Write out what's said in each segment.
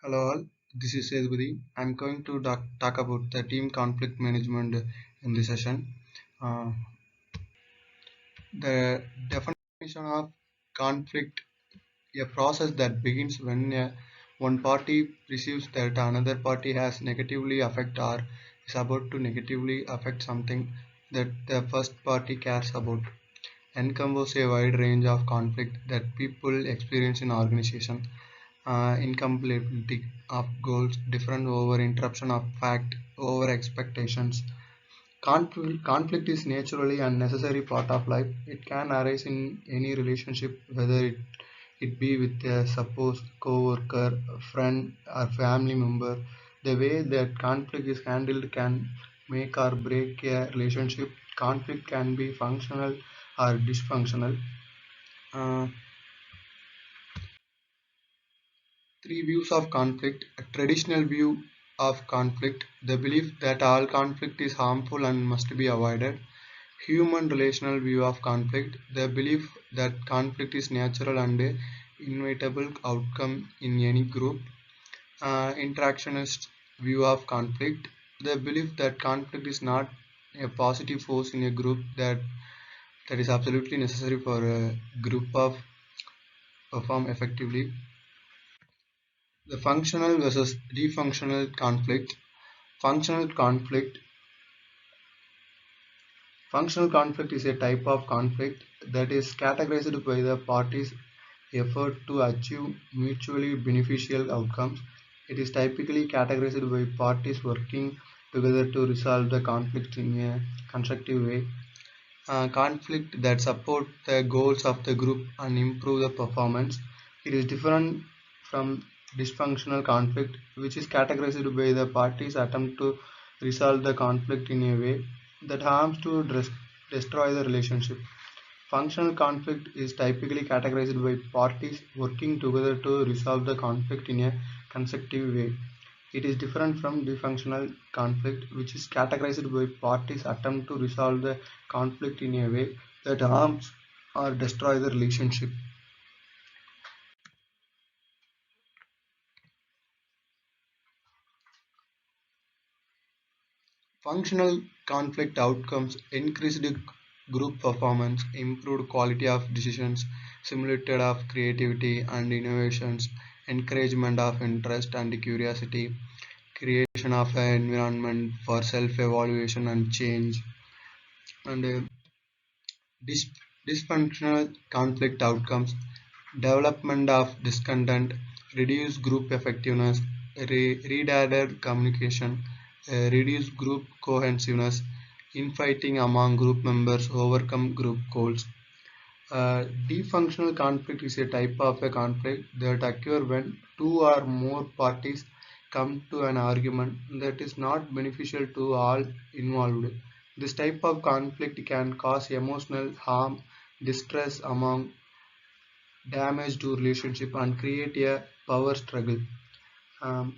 Hello all, this is Sedupati. I'm going to talk about the team conflict management in this session. Uh, the definition of conflict, a process that begins when one party perceives that another party has negatively affect or is about to negatively affect something that the first party cares about. Encompasses a wide range of conflict that people experience in organization, incompatibility of goals, different over interruption of fact, over expectations. Conflict is naturally and necessary part of life. It can arise in any relationship, whether it be with a supposed co-worker, a friend, or family member. The way that conflict is handled can make or break a relationship. Conflict can be functional or dysfunctional. Uh, Three views of conflict. A traditional view of conflict, the belief that all conflict is harmful and must be avoided. Human relational view of conflict, the belief that conflict is natural and a inevitable outcome in any group. Interactionist view of conflict, the belief that conflict is not a positive force in a group, that is absolutely necessary for a group of perform effectively. The functional versus dysfunctional conflict. Functional conflict. Functional conflict is a type of conflict that is categorized by the parties' effort to achieve mutually beneficial outcomes. It is typically categorized by parties working together to resolve the conflict in a constructive way. Conflict that support the goals of the group and improve the performance. It is different from dysfunctional conflict, which is categorized by the parties attempt to resolve the conflict in a way that harms to destroy the relationship. Functional conflict is typically categorized by parties working together to resolve the conflict in a constructive way. It is different from dysfunctional conflict, which is categorized by parties attempt to resolve the conflict in a way that harms or destroy the relationship. Functional conflict outcomes increased group performance, improved quality of decisions, stimulated of creativity and innovations, encouragement of interest and curiosity, creation of an environment for self-evaluation and change, and dis- dysfunctional conflict outcomes, development of discontent, reduced group effectiveness, redundant communication, reduced group cohesiveness, infighting among group members, overcome group goals. Dysfunctional conflict is a type of a conflict that occurs when two or more parties come to an argument that is not beneficial to all involved. This type of conflict can cause emotional harm, distress among damage to relationship and create a power struggle. Um,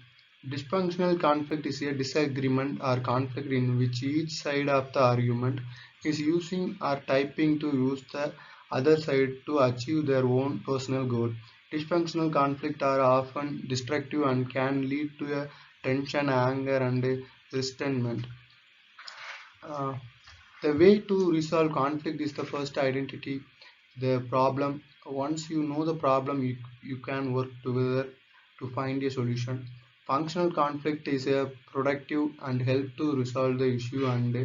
Dysfunctional conflict is a disagreement or conflict in which each side of the argument is using or typing to use the other side to achieve their own personal goal. Dysfunctional conflict are often destructive and can lead to a tension, anger, and a resentment. Uh, the way to resolve conflict is the first identity the problem. Once you know the problem, you can work together to find a solution. Functional conflict is a productive and help to resolve the issue and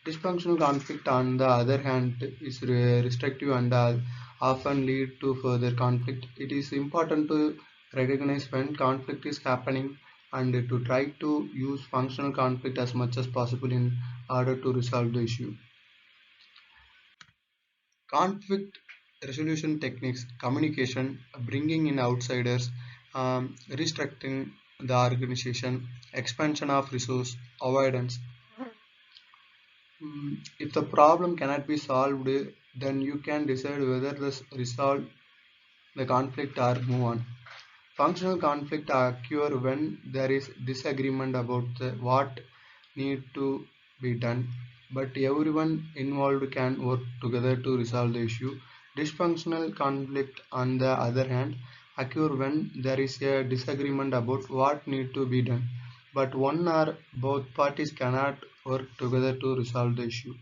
dysfunctional conflict on the other hand is restrictive and often lead to further conflict. It is important to recognize when conflict is happening and to try to use functional conflict as much as possible in order to resolve the issue. Conflict resolution techniques, communication, bringing in outsiders, restructuring the organization, expansion of resource, avoidance. If the problem cannot be solved, then you can decide whether to resolve the conflict or move on. Functional conflict occur when there is disagreement about what need to be done, but everyone involved can work together to resolve the issue. Dysfunctional conflict, on the other hand, occur when there is a disagreement about what need to be done, but one or both parties cannot work together to resolve the issue.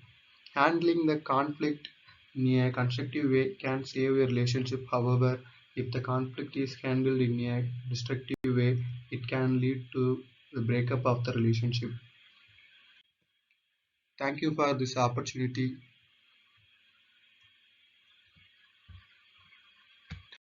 Handling the conflict in a constructive way can save a relationship. However, if the conflict is handled in a destructive way, it can lead to the breakup of the relationship. Thank you for this opportunity.